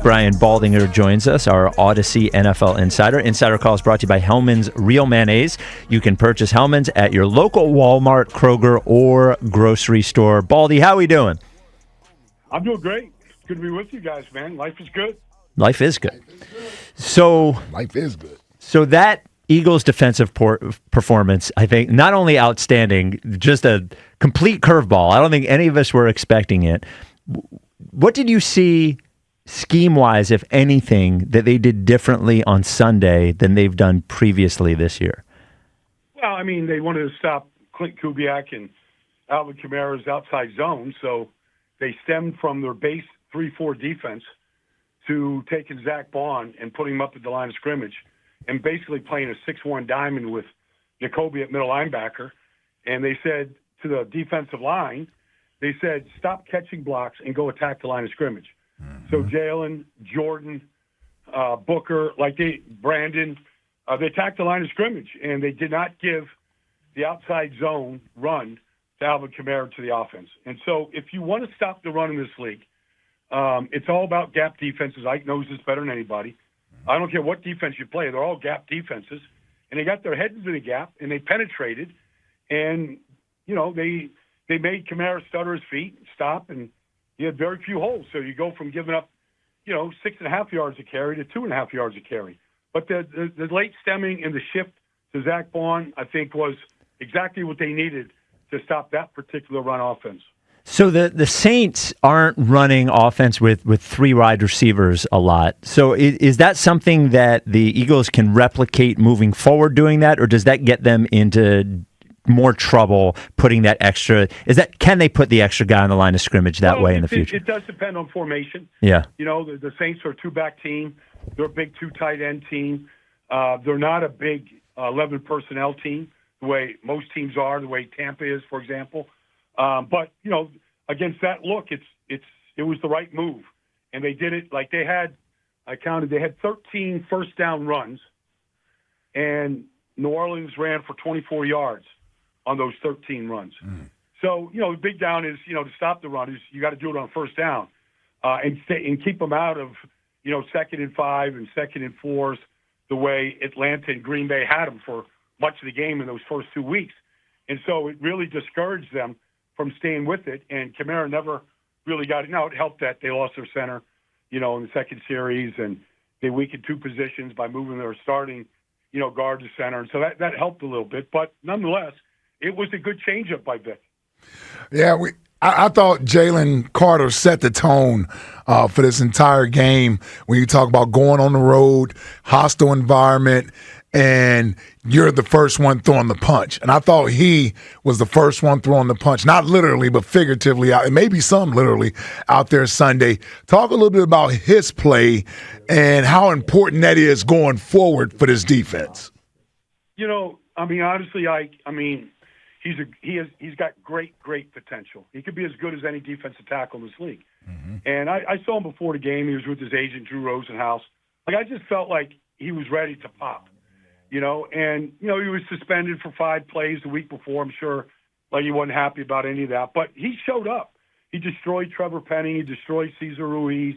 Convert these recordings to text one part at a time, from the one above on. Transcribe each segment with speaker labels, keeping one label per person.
Speaker 1: Brian Baldinger joins us, our Odyssey NFL Insider. Insider Call is brought to you by Hellman's Real Mayonnaise. You can purchase Hellman's at your local Walmart, Kroger, or grocery store. Baldy, how are we doing?
Speaker 2: I'm doing great. It's good to be with you guys, man. Life is good.
Speaker 1: Life is good. So
Speaker 3: life is good.
Speaker 1: So that Eagles defensive performance, I think, not only outstanding, just a complete curveball. I don't think any of us were expecting it. What did you see scheme-wise, if anything, that they did differently on Sunday than they've done previously this year?
Speaker 2: Well, I mean, they wanted to stop Clint Kubiak and Alvin Kamara's outside zone, so they stemmed from their base 3-4 defense to taking Zach Bond and putting him up at the line of scrimmage and basically playing a 6-1 diamond with Jacoby at middle linebacker. And they said to the defensive line, they said, stop catching blocks and go attack the line of scrimmage. Mm-hmm. So Jalen, Jordan, Booker, Brandon, they attacked the line of scrimmage, and they did not give the outside zone run to Alvin Kamara to the offense. And so if you want to stop the run in this league, it's all about gap defenses. Ike knows this better than anybody. I don't care what defense you play. They're all gap defenses. And they got their heads into the gap, and they penetrated. And, you know, they made Kamara stutter his feet and stop, and he had very few holes. So you go from giving up, 6.5 yards a carry to 2.5 yards a carry. But the late stemming and the shift to Zach Bond, I think, was exactly what they needed to stop that particular run offense.
Speaker 1: So the Saints aren't running offense with three wide receivers a lot. So is that something that the Eagles can replicate moving forward doing that, or does that get them into more trouble putting that extra? Can they put the extra guy on the line of scrimmage that way in the future?
Speaker 2: It does depend on formation.
Speaker 1: Yeah.
Speaker 2: The Saints are a two-back team. They're a big two tight end team. They're not a big 11 personnel team the way most teams are, the way Tampa is, for example. But against that look, it was the right move, and they did it like they had 13 first down runs, and New Orleans ran for 24 yards on those 13 runs. Mm. So the big down is to stop the run is you got to do it on first down, and keep them out of 2nd and 5 and 2nd and 4s the way Atlanta and Green Bay had them for much of the game in those first 2 weeks, and so it really discouraged them from staying with it, and Kamara never really got it. Now, it helped that they lost their center, in the second series, and they weakened two positions by moving their starting, guard to center, and so that helped a little bit. But nonetheless, it was a good changeup by Vic.
Speaker 3: Yeah, I thought Jaylen Carter set the tone for this entire game when you talk about going on the road, hostile environment, and you're the first one throwing the punch. And I thought he was the first one throwing the punch, not literally, but figuratively, and maybe some literally out there Sunday. Talk a little bit about his play and how important that is going forward for this defense.
Speaker 2: Honestly, he's got great potential. He could be as good as any defensive tackle in this league. Mm-hmm. And I saw him before the game. He was with his agent, Drew Rosenhaus. I just felt like he was ready to pop. He was suspended for 5 plays the week before. I'm sure he wasn't happy about any of that. But he showed up. He destroyed Trevor Penning. He destroyed Cesar Ruiz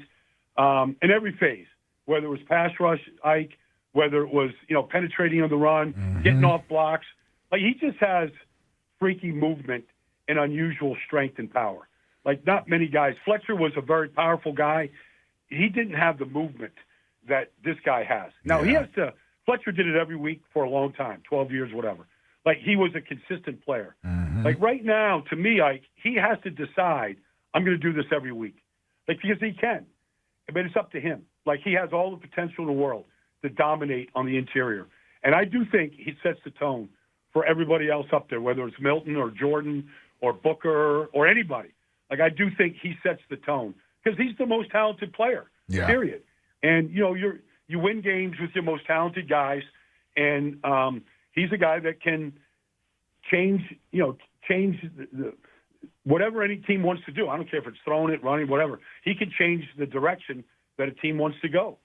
Speaker 2: in every phase, whether it was pass rush, Ike, whether it was, penetrating on the run, mm-hmm. getting off blocks. He just has freaky movement and unusual strength and power. Not many guys. Fletcher was a very powerful guy. He didn't have the movement that this guy has. Now, he has to – Fletcher did it every week for a long time, 12 years, whatever. He was a consistent player. Mm-hmm. Right now, to me, he has to decide, I'm going to do this every week. Because he can. But it's up to him. He has all the potential in the world to dominate on the interior. And I do think he sets the tone for everybody else up there, whether it's Milton or Jordan or Booker or anybody. I do think he sets the tone because he's the most talented player, period. And, you win games with your most talented guys, and he's a guy that can change the whatever any team wants to do. I don't care if it's throwing it, running, whatever. He can change the direction that a team wants to go.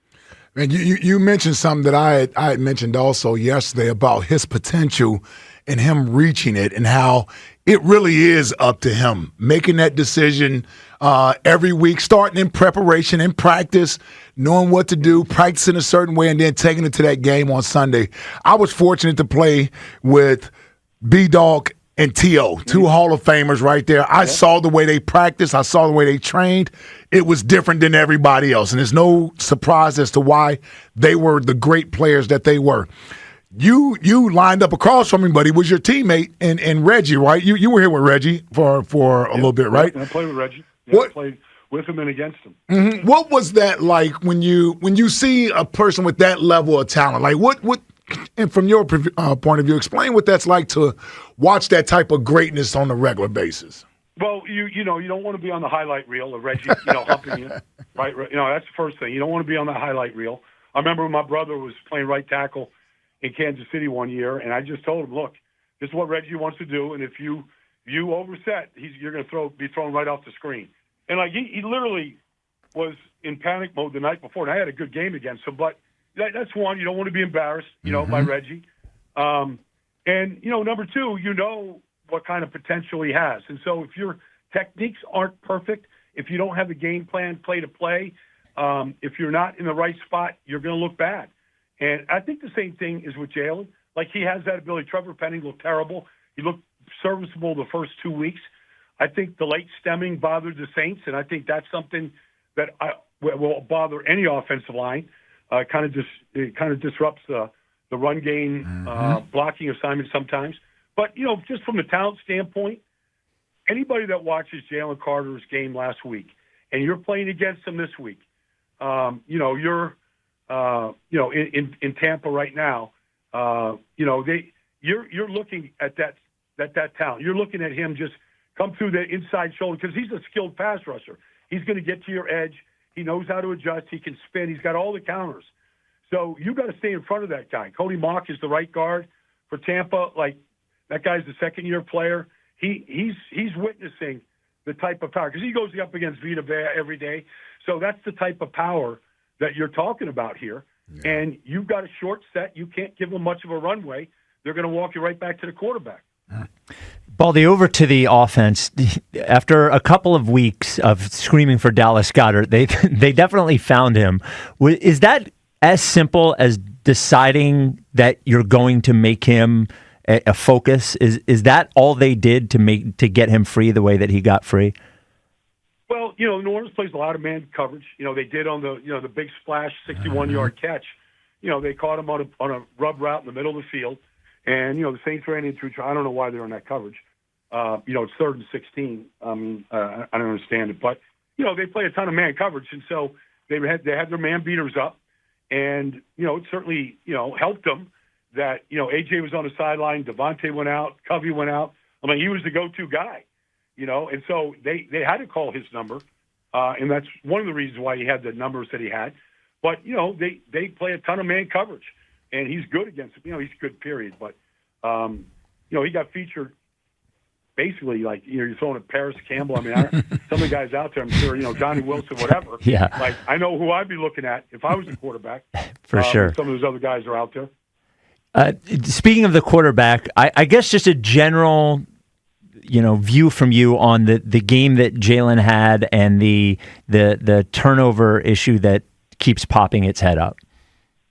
Speaker 3: And you mentioned something that I had mentioned also yesterday about his potential and him reaching it and how it really is up to him making that decision every week, starting in preparation and practice, knowing what to do, practicing a certain way, and then taking it to that game on Sunday. I was fortunate to play with B-Dog and T.O., two Hall of Famers right there. I saw the way they practiced. I saw the way they trained. It was different than everybody else, and there's no surprise as to why they were the great players that they were. You lined up across from him, but he was your teammate in Reggie, right? You were here with Reggie for a little bit, right?
Speaker 2: I played with Reggie.
Speaker 3: What?
Speaker 2: I played with him and against him.
Speaker 3: Mm-hmm. What was that like when you see a person with that level of talent? Like what? And from your point of view, explain what that's like to watch that type of greatness on a regular basis.
Speaker 2: Well, you know, you don't want to be on the highlight reel of Reggie, humping you, right? You know, that's the first thing. You don't want to be on the highlight reel. I remember when my brother was playing right tackle in Kansas City one year, and I just told him, look, this is what Reggie wants to do, and if you overset, you're going to be thrown right off the screen. And like he literally was in panic mode the night before, and I had a good game against him. But that's one, you don't want to be embarrassed, by Reggie. And number two, what kind of potential he has. And so if your techniques aren't perfect, if you don't have a game plan, play to play, if you're not in the right spot, you're going to look bad. And I think the same thing is with Jaylen. Like, he has that ability. Trevor Penning looked terrible. He looked serviceable the first 2 weeks. I think the late stemming bothered the Saints, and I think that's something that will bother any offensive line. It kind of disrupts the run game blocking assignment sometimes. But, just from the talent standpoint, anybody that watches Jaylen Carter's game last week and you're playing against him this week, you're in Tampa right now, you're looking at that talent. You're looking at him just come through the inside shoulder because he's a skilled pass rusher. He's going to get to your edge. He knows how to adjust. He can spin. He's got all the counters. So you got to stay in front of that guy. Cody Mock is the right guard for Tampa. Like, that guy's the second-year player. He's witnessing the type of power because he goes up against Vita Vea every day. So that's the type of power that you're talking about here. Yeah. And you've got a short set. You can't give them much of a runway. They're going to walk you right back to the quarterback.
Speaker 1: Baldy, over to the offense. After a couple of weeks of screaming for Dallas Goedert, they definitely found him. Is that as simple as deciding that you're going to make him a focus? Is that all they did to get him free the way that he got free?
Speaker 2: Well, New Orleans plays a lot of man coverage. They did on the big splash 61-yard catch. They caught him on a rub route in the middle of the field. And, the Saints ran into each other. I don't know why they're in that coverage. It's 3rd and 16. I don't understand it. But, they play a ton of man coverage. And so they had their man beaters up. And, it certainly, helped them that, A.J. was on the sideline, Devontae went out, Covey went out. I mean, he was the go-to guy, And so they had to call his number. And that's one of the reasons why he had the numbers that he had. But, they play a ton of man coverage. And he's good against him. He's good, period. But, he got featured basically like, you're throwing at Paris Campbell. I mean, some of the guys out there, I'm sure, Johnny Wilson, whatever.
Speaker 1: Yeah.
Speaker 2: Like, I know who I'd be looking at if I was a quarterback.
Speaker 1: For sure.
Speaker 2: Some of those other guys are out there.
Speaker 1: Speaking of the quarterback, I guess just a general, view from you on the game that Jaylen had and the turnover issue that keeps popping its head up.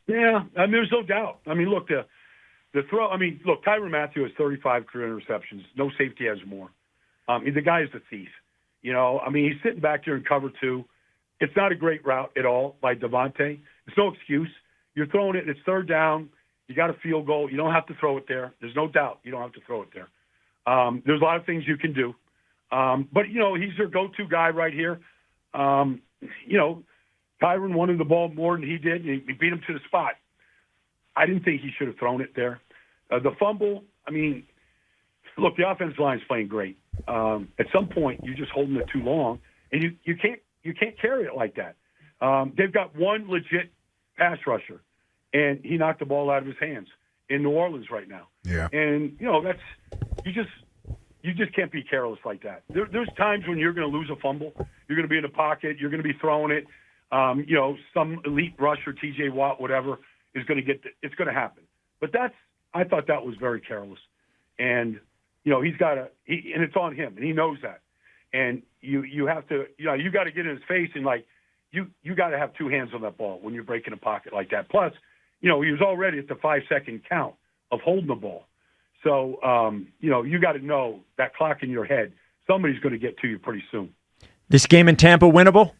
Speaker 2: Yeah, there's no doubt. I mean, look, the throw. I mean, look, Tyrann Mathieu has 35 career interceptions. No safety has more. The guy is a thief. He's sitting back there in cover 2. It's not a great route at all by Devontae. It's no excuse. You're throwing it. It's 3rd down. You got a field goal. You don't have to throw it there. There's no doubt you don't have to throw it there. There's a lot of things you can do. But, he's their go-to guy right here. Tyrann wanted the ball more than he did. He beat him to the spot. I didn't think he should have thrown it there. The fumble, look, the offensive line is playing great. At some point, you're just holding it too long, and you can't carry it like that. They've got one legit pass rusher, and he knocked the ball out of his hands in New Orleans right now.
Speaker 3: Yeah.
Speaker 2: And, that's you just can't be careless like that. There's times when you're going to lose a fumble. You're going to be in the pocket. You're going to be throwing it. Some elite rusher, T.J. Watt, whatever, is going to get it's going to happen. But I thought that was very careless. And, he's got and it's on him, and he knows that. And you have to, you got to get in his face and, like, you got to have two hands on that ball when you're breaking a pocket like that. Plus, he was already at the 5-second count of holding the ball. So, you got to know that clock in your head, somebody's going to get to you pretty soon.
Speaker 1: This game in Tampa winnable?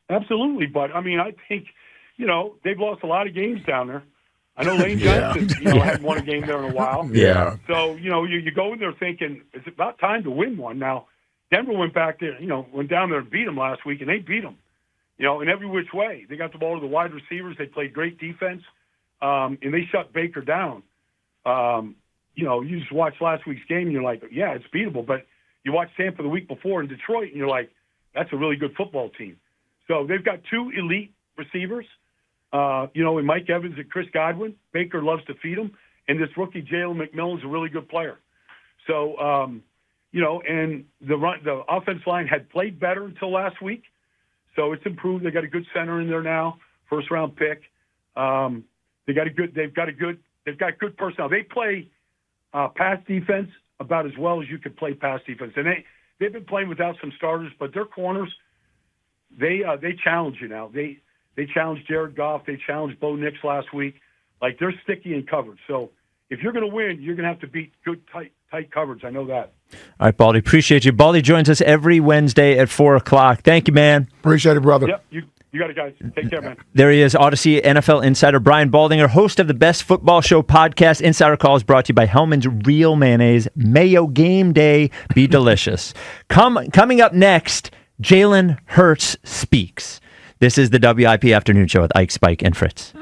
Speaker 2: Absolutely, but I think, they've lost a lot of games down there. I know Lane Johnson, hadn't won a game there in a while.
Speaker 3: Yeah.
Speaker 2: So, you go in there thinking it's about time to win one. Now, Denver went back there, went down there and beat them last week, and they beat them, in every which way. They got the ball to the wide receivers. They played great defense, and they shut Baker down. You just watch last week's game, and you're like, yeah, it's beatable. But you watch Tampa the week before in Detroit, and you're like, that's a really good football team. So they've got two elite receivers, in Mike Evans and Chris Godwin. Baker loves to feed them. And this rookie, Jalen McMillan, is a really good player. So, and the offense line had played better until last week. So it's improved. They got a good center in there now, first-round pick. They've got good personnel. They play pass defense about as well as you could play pass defense. And they've been playing without some starters, but their corners, they challenge you now. They challenged Jared Goff. They challenged Bo Nix last week. Like, they're sticky in coverage. So if you're going to win, you're going to have to beat good, tight coverage. I know that.
Speaker 1: All right, Baldy, appreciate you. Baldy joins us every Wednesday at 4 o'clock. Thank you, man.
Speaker 3: Appreciate it, brother.
Speaker 2: Yep, you got it, guys. Take care, man.
Speaker 1: There he is, Odyssey NFL insider Brian Baldinger, host of the Best Football Show podcast. Insider Call is brought to you by Hellman's Real Mayonnaise. Mayo game day. Be delicious. Coming up next, Jalen Hurts speaks. This is the WIP Afternoon Show with Ike, Spike, and Fritz.